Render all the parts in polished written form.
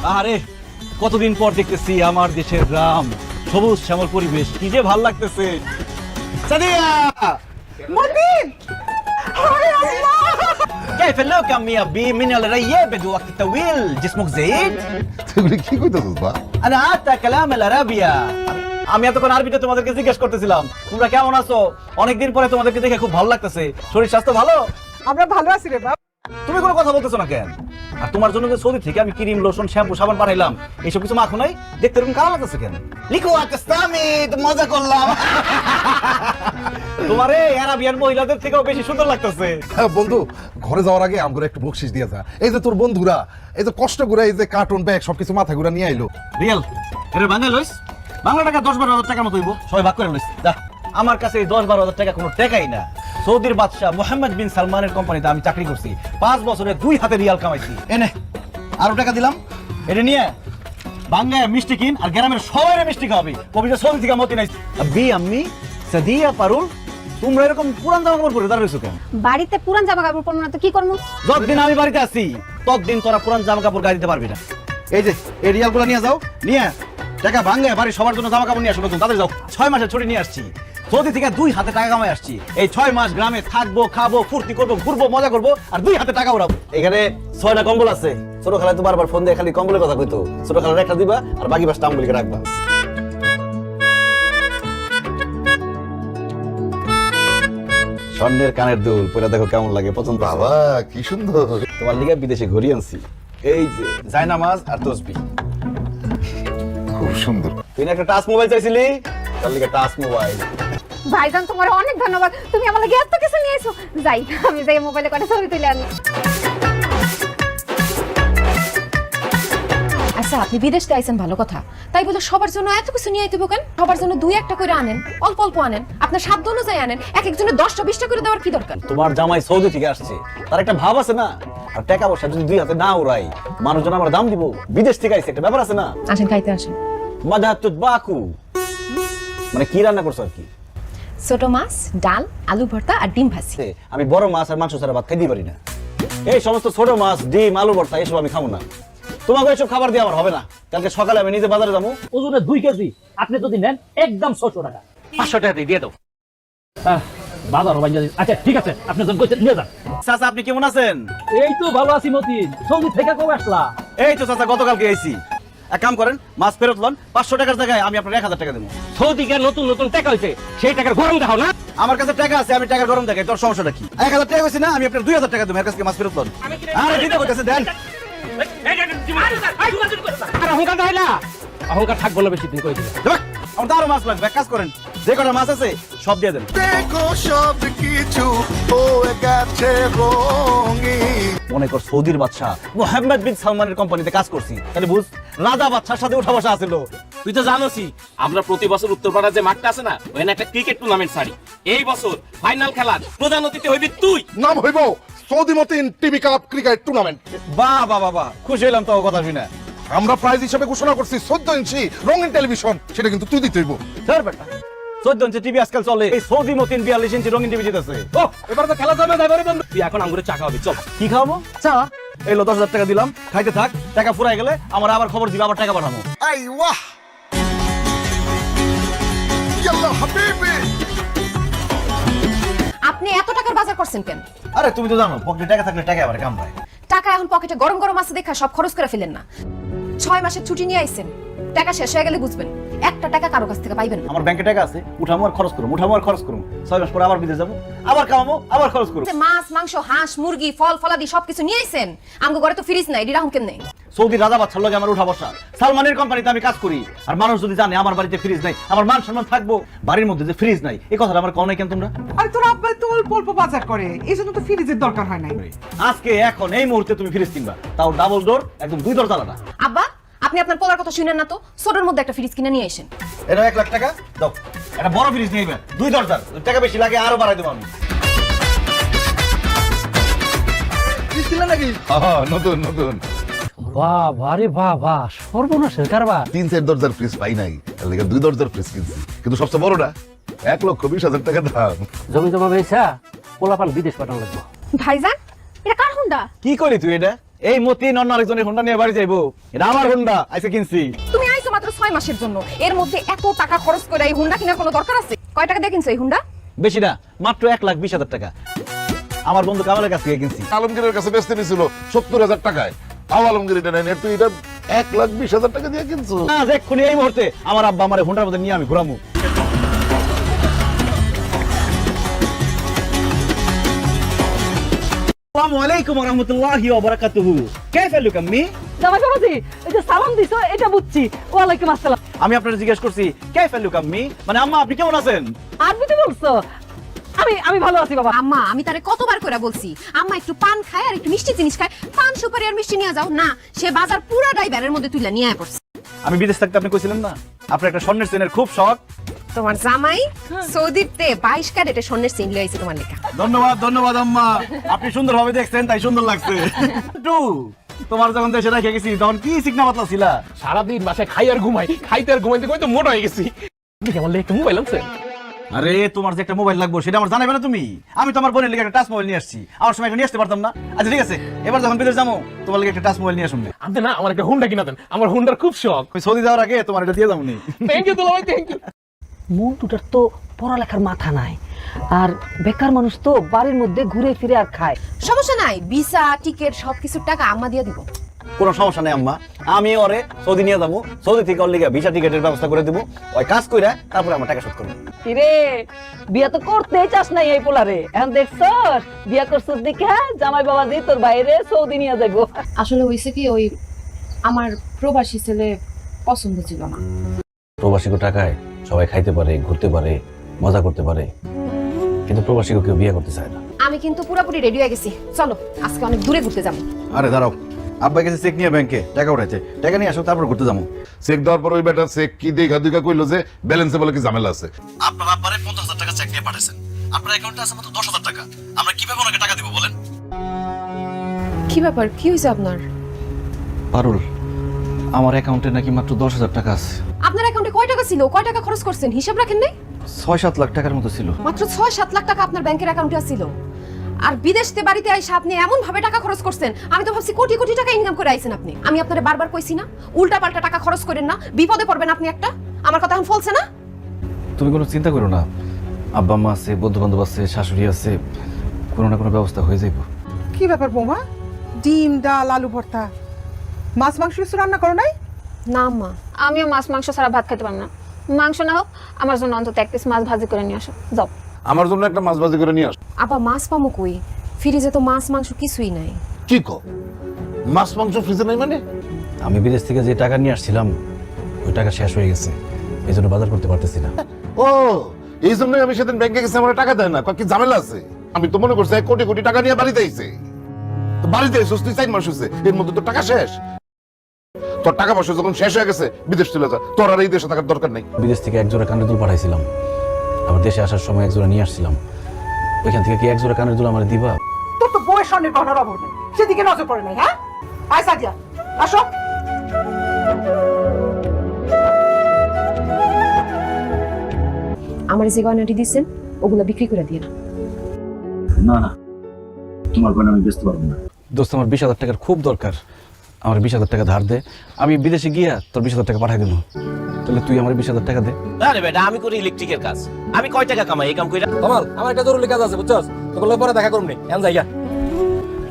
আরে কতদিন পর দেখতেছি আমার দেশের গ্রাম, সবুজ শ্যামল পরিবেশ, কি যে ভাল লাগতেছে। সাদিয়া মতিন كيف اللوك يا عمي ابي من الرياب بوقت طويل جسمك زين তুই কি কইতাছিস বা? انا حتى كلام العربية আমি এতক্ষণ আরবিতে তোমাদেরকে জিজ্ঞেস করতেছিলাম তোমরা কেমন আছো, অনেকদিন পরে তোমাদেরকে দেখে খুব ভালো লাগতেছে, শরীর স্বাস্থ্য ভালো? আমরা ভালো আছি রে বাপ। তুমি কোনো কথা বলতেছো না কেন? আর তোমার জন্য যে সৌদি থেকে আমি ক্রিম লোশন শ্যাম্পু সাবান পাঠাইলাম, এইসব কিছু মাখো নাই, দেখতে এরকম কালো লাগতেছে কেন? লিখো আকাস্তামি তো মজা করলাম। তোমারে আরাবিয়ান মহিলাদের থেকেও বেশি সুন্দর লাগতেছে। হ্যাঁ বন্ধু, ঘরে যাওয়ার আগে আমগরে একটু বকশিশ দিয়ে যা। এই যে তোর বন্ধুরা, এই যে কষ্ট করে এই যে কার্টুন ব্যাগ সবকিছু মাথা ঘুরা নিয়ে আইলো। রিয়েল এর বাংলা লইস, বাংলা টাকা 10-12 হাজার টাকার মতো হইব, সবাই ভাগ করে লইস। যা, আমার কাছে এই 10-12 হাজার টাকা কোনো টাকাই না। সৌদির বাদশাহ মোহাম্মদ বিন সালমানের কোম্পানিতে আমি চাকরি করছি, 5 বছরে 2 হাতে রিয়াল কামাইছি। এনে আরো টাকা দিলাম, এটা নিয়ে বাংলায় মিষ্টি কিন আর গ্রামের সবাই মিষ্টি খাওয়াবি। কবিতা সৌদি থেকে মতি নাই। আব্বি আম্মি সাদিয়া পারুল, তোমরা এরকম পুরান জামা কাপড় পরে দাঁড়াইছো কেন? বাড়িতে পুরান জামা কাপড় পরবো না তো কি করবো? যতদিন আমি বাড়িতে আছি ততদিন তোরা পুরান জামা কাপড় গায়ে দিতে পারবি না। এই যে এই রিয়ালগুলো নিয়ে যাও, নিয়ে টাকা ভাঙে বাড়ি সবার জন্য জামা কাপড় নিয়ে আসো, নতুন তাদের যাও। 6 মাসের ছুটি নিয়ে আসছি, সৌদি থেকে 2 হাতে টাকা কামাই আসছি। এই 6 মাস গ্রামে থাকবো, খাবো, ফুর্তি করবো, ঘুরবো, মজা করবো আর 2 হাতে টাকা উড়াবো। এখানে 6টা কম্বল আছে, ছোট খালা তো বারবার ফোন দিয়ে খালি কম্বলের কথা কইতো, ছোট খালার একটা দিবা আর বাকি 5টা আম্বুলিকে রাখবা। স্বর্ণের কানের দুল পরে দেখো কেমন লাগে, পছন্দ? বাবা কি সুন্দর। তোমার লিগে বিদেশে ঘুরি আনছি, এই যে জায়নামাজ আর তসবি। খুব সুন্দর। তুই না একটা টাচ মোবাইল চাইছিলি, তার লিগে টাচ মোবাইল। ভাইজান তোমার অনেক ধন্যবাদ, তুমি আমার লাগে এত কিছু নিয়ে এসো। যাই আমি যাই মোবাইলে করে ছবি তুলে আনি। আচ্ছা আপনি বিদেশ থেকে আইছেন ভালো কথা, তাই বলে সবার জন্য এত কিছু নিয়ে আইতে কেন? সবার জন্য 2-1টা করে আনেন, অল্প অল্প আনেন, আপনার সাধ্য অনুযায়ী আনেন। এক একজনের 10টা-20টা করে দেওয়ার কি দরকার? তোমার জামাই সৌদি থেকে আসছে, তার একটা ভাব আছে না। আর টাকা পয়সা যদি 2 হাতে না উড়াই, মানুষজন আমার দাম দিব। বিদেশ থেকে আইছে, একটা ব্যাপার আছে না। আসেন খাইতে আসেন। মাদাতুত বাকু মানে কি রান্না করছো আর কি? ছোট মাছ, ডাল, আলু ভর্তা আর ডিম ভাজি। আমি বড় মাছ আর মাংস ছাড়া ভাত খাইতে পারি না। এই সমস্ত ছোট মাছ, ডিম, আলু ভর্তা এসব আমি খাবো না। তোমাকে এসব খাবার দিয়ে আমার হবে না। কালকে সকালে আমি নিজে বাজারে যাবো। ওজনে 2 কেজি, আপনি যদি নেন একদম 600 টাকা। 500 টাকা দিয়ে দাও। বাজারও বাইজা। আচ্ছা ঠিক আছে, আপনি যখন কইছেন নিয়ে যান। চাচা আপনি কেমন আছেন? এই তো ভালো আছি মতিন। সৌদি থেকে কবে আসলা? এই তো চাচা গতকালকে আইছি। এক কাম করেন, মাছ ফেরত লন, 500 টাকার জায়গায় আমি আপনার 1000 টাকা দেবো। সৌদিকে নতুন নতুন টাকা হইছে, সেই টাকার গরম দেখাও না। আমার কাছে টাকা আছে, আমি টাকার গরম দেখাই, তোর সমস্যাটা কি? 1000 টাকা হয়েছে না, আমি আপনার 2000 টাকা দেবো। এর কাছে মাছ ফেরত লন। আরে দিতে কইতেছে দেন। আর অহংকার হইলা, অহংকার থাকবো না বেশি দিন কই দিলাম। দেখ, আমার তো আরো মাছ লাগবে। এক কাজ করেন, যে কটা মাছ আছে সব দিয়ে দেন। দেখো সব কিছু হয়ে গেছে রঙিন। মনে কর সৌদির বাদশাহ মোহাম্মদ বিন সালমানের কোম্পানিতে কাজ করছি, তাহলে বুঝ রাজা বাদশার সাথে উঠা বসা আছিল। তুই তো জানোসই আমরা প্রতি বছর উত্তরপাড়ার যে মাঠটা আছে না, ওখানে একটা ক্রিকেট টুর্নামেন্ট ছাড়ি। এই বছর ফাইনাল খেলার প্রধান অতিথি হইবি তুই। নাম হইব Saudi Matin TV cup cricket tournament. বাহ বাহ বাহ, খুশি হইলাম তো কথা শুনে। আমরা প্রাইজ হিসেবে ঘোষণা করছি 14 ইঞ্চি রঙিন টেলিভিশন, সেটা কিন্তু তুই দিতে হইব। স্যার বেটা 14 ইঞ্চি টিভি আজকাল চলে, এই সৌদি মতিন 42 ইঞ্চি রঙিন টিভি জিতেছে। ও এবার তো খেলা যাবে না, এবারে বন্ধু। তুই এখন আঙ্গুরে চা খাওয়াবি, চল। কি খাওয়াবো? চা। এই লো 10,000 টাকা দিলাম, খাইতে থাক। টাকা ফুরাই গেলে আমার আবার খবর দিবে, আবার টাকা পাঠাবো। ايوه يلا حبيبي। আপনি এত টাকার বাজার করছেন কেন? আরে তুমি তো জানো পকেটে টাকা থাকলে টাকা আবার কাম পায়। টাকা এখন পকেটে গরম গরম আছে দেখা সব খরচ করে ফেলেন না। 6 মাসের ছুটি নিয়ে আইছেন, টাকা শেষ হয়ে গেলে বুঝবেন একটা টাকা কারো কাছ থেকে পাইবেন না। আমার ব্যাংকে টাকা আছে, উঠামো আর খরচ করুম, উঠামো আর খরচ করুম। 6 মাস পরে আবার বিদেশ যাবো, আবার কামাবো, আবার খরচ করুম। যে মাছ, মাংস, হাঁস, মুরগি, ফল ফলাদি সবকিছু নিয়ে আইছেন, আমগো ঘরে তো ফ্রিজ নাই, এডি রাহুন কেমনে? সৌদি রাজা বাদশার লগে আমার উঠা বসা। সালমানের কোম্পানিতে আমি কাজ করি, আর মানুষ যদি জানে আমার বাড়িতে ফ্রিজ নাই, আমার মান সম্মান থাকবো। বাড়ির মধ্যে যে ফ্রিজ নাই, এই কথাটা আমার কও নাই কেন তোমরা? আরে তোর আব্বা তো অল্প অল্প বাজার করে, এই জন্য তো ফ্রিজের দরকার হয় নাই। আজকে এখন এই মুহূর্তে তুমি ফ্রিজ কিনবা, তাও ডাবল ডোর, একদম 2 দরজালাটা। আব্বা আপনি আপনার পোলার কথা শুনেন না তো, ছোটর মধ্যে একটা ফ্রিজ কিনে নিয়ে আসেন। এটা 1 লাখ টাকা দাও, একটা বড় ফ্রিজ নিয়ে 2 দরজার। টাকা বেশি লাগে আরো বাড়াই দেবো আমি। ফ্রিজ দিলে নাকি? হ্যাঁ নতুন নতুন। বাবা রে বাবা, সর্বনাশের কারবার। 3-4 দরজার ফ্রিজ পাই নাই, তার লেগে 2 দরজার ফ্রিজ কিনছি। কিন্তু সবচেয়ে বড়টা 1,20,000 টাকা দাম। জমি জমা বেচা পোলাপান বিদেশ পাঠানো লাগবে। ভাইজান এটা কার হুন্ডা? কি করলি তুই এটা? এই মতিন অন্য আরেকজনের হোন্ডা নিয়ে বাড়ি যাইবো, এটা আমার হোন্ডা, আইসে কিনছি। তুমি আইছো মাত্র 6 মাসের জন্য, এর মধ্যে এত টাকা খরচ করে এই হুন্ডা কেনার কোনো দরকার আছে? কয় টাকা দিয়ে কিনছো এই হুন্ডা? বেশি না, মাত্র 1,20,000 টাকা। আমার বন্ধু কামালের কাছ থেকে কিনছি। আলমগীরের কাছে বেচতে নিছিল 70,000 টাকায়। তাও আলমগীর এটা নেন, তুই এটা 1,20,000 টাকা দিয়ে কিনছো। না, এক্ষুনি এই মুহূর্তে আমার আব্বা আমার হোন্ডার মধ্যে নিয়ে আমি ঘুরামু। আসসালামু আলাইকুম ওয়া রাহমাতুল্লাহি ওয়া বারাকাতুহু। কাইফা লুক আম্মি? জামাই বাবাজি, এই যে সালাম দিছো এটা বুঝছি। ওয়ালাইকুম আসসালাম। আমি আপনার জিজ্ঞেস করছি কাইফা লুক আম্মি, মানে আম্মা আপনি কেমন আছেন? আরবিতে বলছো? আমি ভালো আছি বাবা। আম্মা আমি তারে কতবার করে বলছি আম্মা একটু পান খায় আর একটু মিষ্টি জিনিস খায়, পান সুপারি আর মিষ্টি নিয়ে যাও না, সে বাজার পুরাটাই ব্যারের মধ্যে তুইলা নিয়ে আয় পড়ছে। আমি বিদেশ থাকতে আপনি কইছিলেন না আপনার একটা স্বর্ণের চেনের খুব শখ। তোমার জামাই সৌদিতে 22 ক্যারেটে স্বর্ণের চেইন লইছে তোমার লেখা। ধন্যবাদ ধন্যবাদ আম্মা, আপনি সুন্দরভাবে দেখছেন তাই সুন্দর লাগছে। টু, তোমার যখন দেশে রেখে গেছি তখন কি চিকনা পাতলা ছিলা? সারাদিন বাসায় খাই আর ঘুমাই, খাইতে আর ঘুমাইতে ঘুমাইতে মোটা হয়ে গেছি। তুমি কেমন একটা মোবাইল আনছে? আরে তোমার যে একটা মোবাইল লাগবে সেটা আমার জানাবে না তুমি? আমি তো আমার বোনের লেগে একটা টাচ মোবাইল নিয়ে আসছি, আমার সময় এটা নিয়ে আসতে পারতাম না? আচ্ছা ঠিক আছে, এবার যখন বিদেশ যাবো তোমার লেগে একটা টাচ মোবাইল নিয়ে আসুন। আপনি না আমার একটা হুন্ডা কিনা দেন, আমার হুন্ডার খুব শখ। ওই সৌদি যাওয়ার আগে তোমার এটা দিয়ে যাবো নি। থ্যাংক ইউ দুলাভাই, থ্যাংক ইউ। মন্টুটার তো পড়ালেখার মাথা নাই, আর বেকার মানুষ তো বাড়ির মধ্যে ঘুরে ফিরে আর খায়। সমস্যা নাই, ভিসা টিকেট সবকিছুর টাকা আম্মা দিয়ে দিব। কোনো সমস্যা নেই আম্মা, আমি ওরে সৌদি নিয়ে যাবো, সৌদি থেকে ওর লেগে ভিসা টিকেটের ব্যবস্থা করে দেবো, ওই কাজ কইরা তারপরে আমার টাকা শোধ করবো। কিরে, বিয়া তো করতেই চাস নাই এই পোলারে, এখন দেখছস বিয়া করছস দেখা জামাই বাবাজি তোর বাইরে সৌদি নিয়ে যাইবো। আসলে হইছে কি, ওই আমার প্রবাসী ছেলে পছন্দ ছিল না। প্রবাসী টাকায় সবাই খাইতে পারে, ঘুরতে পারে, মজা করতে পারে, কিন্তু প্রবাসী কেউ বিয়ে করতে চায় না। আমি কিন্তু পুরোপুরি রেডি হয়ে গেছি, চলো আজকে অনেক দূরে ঘুরতে যাবো। আরে দাঁড়াও, আব্বা গেছে চেক নিয়ে ব্যাংকে, টাকা উঠাইছে, টাকা নিয়ে আসো তারপর ঘুরতে যাবো। চেক দেওয়ার পর ওই বেটা চেক কি দেখা দুইকা কইলো যে ব্যালেন্সে বলে কি ঝামেলা আছে। আপনার আব্বারে 50,000 টাকা চেক নিয়ে পাঠাইছেন, আপনার অ্যাকাউন্টে আছে মাত্র 10,000 টাকা, আমরা কিভাবে ওনাকে টাকা দিব বলেন? কি ব্যাপার, কি হয়েছে আপনার? পারুল, আমার অ্যাকাউন্টে নাকি মাত্র 10,000 টাকা আছে। আপনার অ্যাকাউন্টে কয় টাকা ছিল, কয় টাকা খরচ করছেন হিসাব রাখেন নাই? 6-7 লাখ টাকার মতো ছিল। মাত্র 6-7 লাখ টাকা আপনার ব্যাংকের অ্যাকাউন্টে ছিল, আর বিদেশতে বাড়িতে আইসা আপনি এমন ভাবে টাকা খরচ করছেন, আমি তো ভাবছি কোটি কোটি টাকা ইনকাম করে আইছেন আপনি। আমি আপনারে বারবার কইছি না উল্টা পাল্টা টাকা খরচ করেন না, বিপদে পড়বেন আপনি একটা। আমার কথা এখন ফলছে না? তুমি কোনো চিন্তা করো না, আব্বা আম্মা আছে, বন্ধু বান্ধব আছে, শাশুড়ি আছে, কোনো না কোনো ব্যবস্থা হয়ে যাইব। কি ব্যাপার বৌমা, ডিম ডাল আলু ভর্তা, মাছ মাংস কিছু রান্না করো নাই? না মা, আমিও মাছ মাংস ছাড়া ভাত খেতে পারবো না। মাংস না হোক আমার জন্য অন্তত 1 পিস মাছ ভাজি করে নিয়ে আসো, যাও। আমার জন্য একটা মাছ ভাজি করে নিয়ে আস। আপা মাছ পামু কই, ফ্রিজে তো মাছ মাংস কিছুই নাই। কি কো, মাছ মাংস ফ্রিজে নাই মানে? আমি বিদেশ থেকে যে টাকা নিয়ে আসছিলাম ওই টাকা শেষ হয়ে গেছে, এই জন্য বাজার করতে পারতেছি না। ও, এই জন্যই আমি সেদিন ব্যাংকে গেছি, আমার টাকা দেয় না, কি ঝামেলা আছে? আমি তো মনে করছি 1 কোটি কোটি টাকা নিয়ে বাড়িতে আইছে। তো বাড়িতে এসে তুই 4 মাস হয়েছে, এর মধ্যে তো টাকা শেষ। তোর টাকা পয়সা যখন শেষ হয়ে গেছে বিদেশ চলে যা, তোর আর এই দেশে থাকার দরকার নেই। বিদেশ থেকে 1 জোড়া কানের দুল পাঠাইছিলাম, আবার দেশে আসার সময় 1 জোড়া নিয়ে আসছিলাম, ওইখান থেকে কি 1 জোড়া কানের দুল আমার দিবা? তোর তো বউয়ের স্বর্ণের গহনার অভাব নেই, সেদিকে নজর পড়ে নাই। হ্যাঁ, আয় সাদিয়া আসো। আমার যে গয়নাটি দিচ্ছেন ওগুলো বিক্রি করে দিয়ে। না না, তোমার গয়না আমি বেচতে পারবো না। দোস্ত, আমার 20,000 টাকার খুব দরকার, আমার 20,000 টাকা ধার দে, আমি বিদেশে গিয়া তোর 20,000 টাকা পাঠাই দেবো। তাহলে তুই আমার 20,000 টাকা দে। আরে বেটা, আমি করি ইলেকট্রিকের কাজ, আমি কয় টাকা কামাই এই কাম কইরা? কামাল, আমার একটা জরুরি কাজ আছে বুঝছস, তোকে পরে দেখা করব নি, এখন যাইগা।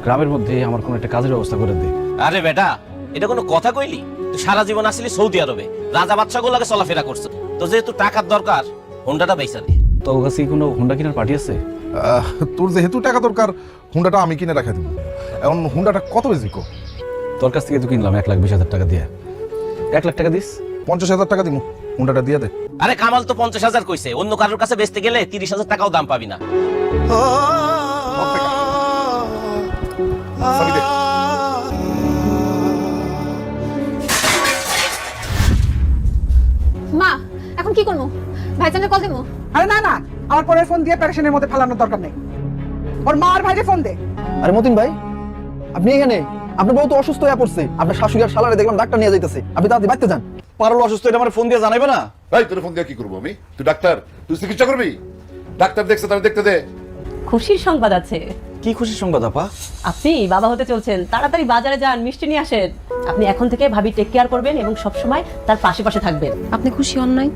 গ্রামের মধ্যে আমার কোনো একটা কাজের ব্যবস্থা করে দে। আরে বেটা, এটা কোনো কথা কইলি? তুই সারা জীবন আসলি সৌদি আরবে, রাজা বাদশাগুলোকে চলাফেরা করছ, তো যেহেতু টাকার দরকার হোন্ডাটা বেচা দে। তোর কাছে কি কোনো হুন্ডা কেনার পার্টি আছে? তোর যেহেতু টাকা দরকার, হুন্ডাটা আমি কিনে রাখা দিব। এখন হুন্ডাটা কত বেশি কো? তোর কাছ থেকে তো কিনলাম 1,20,000 টাকা দিয়ে। 1 লাখ টাকা দিস? 50,000 টাকা দিব, হুন্ডাটা দিয়ে দে। আরে কামাল তো 50,000 কইছে, অন্য কারোর কাছে বেচতে গেলে 30,000 টাকাও দাম পাবি না। চাবি দে। মা, এখন কি করবো? ভাইজানের কল দেবো? আরে না না, আমার পরের ফোন দিয়ে প্যারেশনের মধ্যে ফালানোর দরকার নেই। ওর মা আর ভাইরে ফোন দে। আরে মতিন ভাই, আপনি এখানে? আপনার বউ তো অসুস্থ হয়ে পড়ছে, আপনার শাশুড়ি আর শালারে দেখলাম ডাক্তার নিয়ে যাইতেছে, আপনি তাড়াতাড়ি বাড়িতে যান। পারলো অসুস্থ, এটা আমার ফোন দিয়ে জানাইবে না? ভাই, তোর ফোন দিয়ে কি করবো আমি? তুই ডাক্তার, তুই চিকিৎসা করবি? ডাক্তার দেখছে, তাহলে দেখতে দে। খুশির সংবাদ আছে, কি খুশি সংবাদ আপা? আপনি বাবা হতে চলছেন, তাড়াতাড়ি বাজারে যান, মিষ্টি নিয়ে আসেন। আপনি এখন থেকে ভাবি টেক কেয়ার করবেন এবং সব সময় তার পাশে পাশে থাকবেন। আপনি খুশি হন নাই?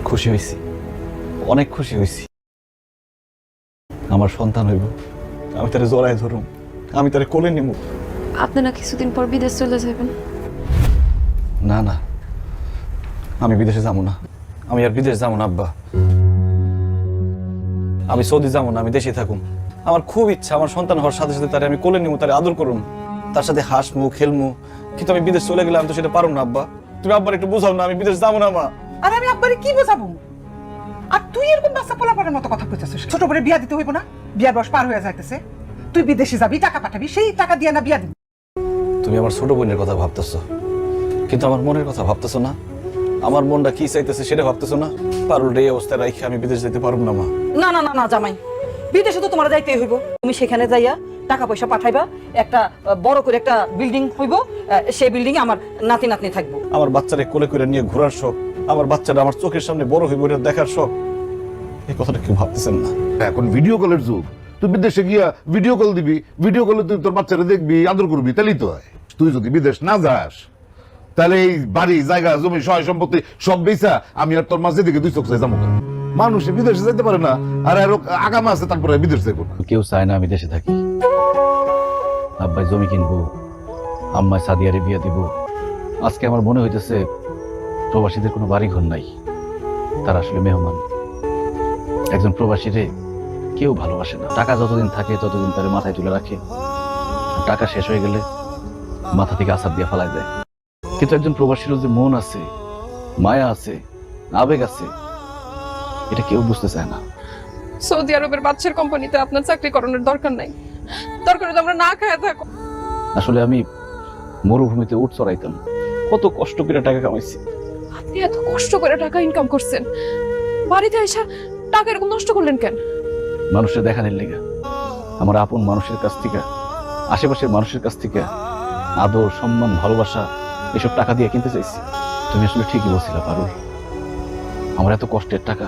খুশি হয়েছি, অনেক খুশি হয়েছি। আমার সন্তান হইব, আমি তারে জড়ায় ধরুম, আমি তারে কোলে নিব। আপনি না কিছুদিন পর বিদেশ চলে যাবেন? না না, আমি বিদেশে যাবো না। আমি আর বিদেশ যাবো না আব্বা। আমি সৌদি যাবো না, আমি দেশে থাকুম। আমার খুব ইচ্ছা আমার সন্তান হওয়ার সাথে সাথে তারে আমি কোলে নিব, তারে আদর করুম, তার সাথে হাসমু খেলমু। কিন্তু আমি বিদেশ চলে গেলে আমি তো সেটা পারুম না আব্বা। তুমি আব্বার একটু বুঝাও না, আমি বিদেশ যাবো না মা। আর আমি আব্বারে কি বোঝাবো? আর তুই এরকম বাচ্চা পোলাপানের মতো কথা কইতেছিস। ছোট করে বিয়া দিতে হইব না? বিয়ার বয়স পার হয়ে যাইতেছে, তুই বিদেশে যাবি, টাকা পাঠাবি, সেই টাকা দিয়ে না বিয়া দিবি। তুমি আমার ছোট বোনের কথা ভাবতেছো, কিন্তু আমার মনের কথা ভাবতেছো না। আমার মনটা কি চাইতেছে সেটা ভাবতেছো না। পারুল রে এই অবস্থায় রাইখে আমি বিদেশ যেতে পারবো না মা। না না না না জামাই, বিদেশে তো তোমার যাইতেই হইব। তুমি সেখানে যাইয়া টাকা পয়সা পাঠাইবা, একটা বড় করে একটা বিল্ডিং হইব, সেই বিল্ডিং এ আমার নাতি নাতনি থাকবো। আমার বাচ্চারে কোলে করে নিয়ে ঘোরার শখ, আমার বাচ্চাটা আমার চোখের সামনে বড় হইব এটা দেখার শখ, এই কথাটা কেউ ভাবতেছেন না। এখন ভিডিও কলের যুগ, তুই বিদেশে গিয়া ভিডিও কল দিবি, ভিডিও কলে তুই তোর বাচ্চারা দেখবি, আদর করবি, তাহলেই তো হয়। তুই যদি বিদেশ না যাস তাহলে এই বাড়ি জায়গা জমি সয় সম্পত্তি সব বেচা আমি আর তোর মাঝে দিকে দুই চোখ চাই যাবো। মানুষ বিদেশে যেতে পারে না, আর আরো আগামা আছে তারপরে বিদেশ যাইব না। কেউ চায় না আমি দেশে থাকি। আব্বাই জমি কিনবো, আম্মায় সাদিয়ারে বিয়া দিব। আজকে আমার মনে হইতেছে প্রবাসীদের কোনো বাড়ি ঘর নাই, তারা আসলে মেহমান। একজন প্রবাসীরে কেউ ভালোবাসে না। টাকা যতদিন থাকে ততদিন তার মাথায় তুলে রাখে, টাকা শেষ হয়ে গেলে মাথা থেকে আছাড় দিয়ে ফেলাই দেয়। কিন্তু একজন প্রবাসীরও যে মন আছে, মায়া আছে, আবেগ আছে, এটা কেউ বুঝতে চায় না। সৌদি আরবের বাদশার কোম্পানিতে আপনার চাকরি করানোর দরকার নাই, দরকার হলে আমরা না খায় থাকো। আসলে আমি মরুভূমিতে উট চড়াইতাম, কত কষ্ট করে টাকা কামাইছি। আপনি এত কষ্ট করে টাকা ইনকাম করছেন, বাড়িতে এসে টাকা এরকম নষ্ট করলেন কেন? মানুষের দেখানোর লেগে, আমার আপন মানুষের কাছ থেকে, আশেপাশের মানুষের কাছ থেকে আদর সম্মান ভালোবাসা এসব টাকা দিয়ে কিনতে চাইছি। তুমি আসলে ঠিকই বলছিলা পারুল, আমার এত কষ্টের টাকা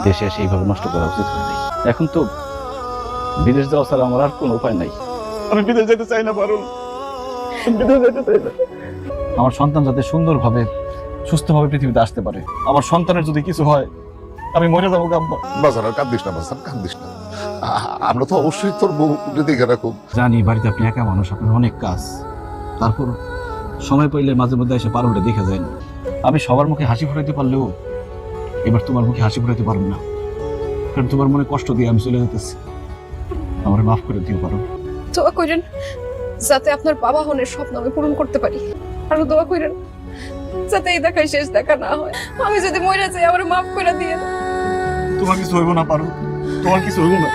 দেশে এসে এইভাবে নষ্ট করা উচিত হয় নাই। এখন তো বিদেশ যাওয়া ছাড়া আমার আর কোনো উপায় নাই। আমি বিদেশ যেতে চাই না পারুল, বিদেশ যেতে চাই না। আমার সন্তান যাতে সুন্দরভাবে সুস্থভাবে পৃথিবীতে আসতে পারে। আমার সন্তানের যদি কিছু হয় আমি মরে যাবো আব্বা। বাজার আর কান্দিস না, বাজার কান্দিস না। আমরা তো অবশ্যই তোর বউ দেখে রাখুন। জানি বাড়িতে আপনি একা মানুষ, আপনার অনেক কাজ, তারপর সময় পাইলে মাঝে মধ্যে এসে পারুলটা দেখা যায় না। আমি সবার মুখে হাসি ফুটাইতে পারলেও এবার তোমার মুখে হাসি ফুটাইতে পারবো না, কারণ তোমার মনে কষ্ট দিয়ে আমি চলে যেতেছি। আমার মাফ করে দিও পারো। দোয়া করেন যাতে আপনার বাবা হনের স্বপ্ন আমি পূরণ করতে পারি। আর দোয়া করেন যাতে এই দেখাই শেষ দেখা না হয়। আমি যদি মরে যাই আমার মাফ করে দিয়ে। তোমার কিছু হইব না পারো, তোমার কিছু হইব না।